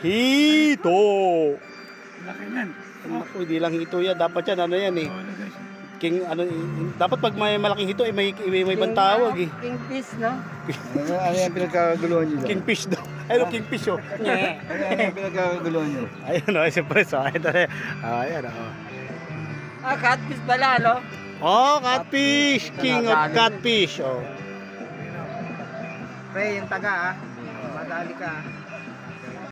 Hito. Laki yan. Ako, hindi lang hito yan. Dapat yan, ano yan eh. King, ano, dapat pag may malaking hito, eh, may ibang tawag eh. Kingfish, no? Ano yung pinagkaguluhan nyo? Kingfish daw. Ayun, kingfish oh. Ano yung pinagkaguluhan nyo? Ayun oh, siyempre so. Ayan oh. Catfish pala, no? Oh, catfish. King of catfish. Oh. Pre, yung taga, madali ka.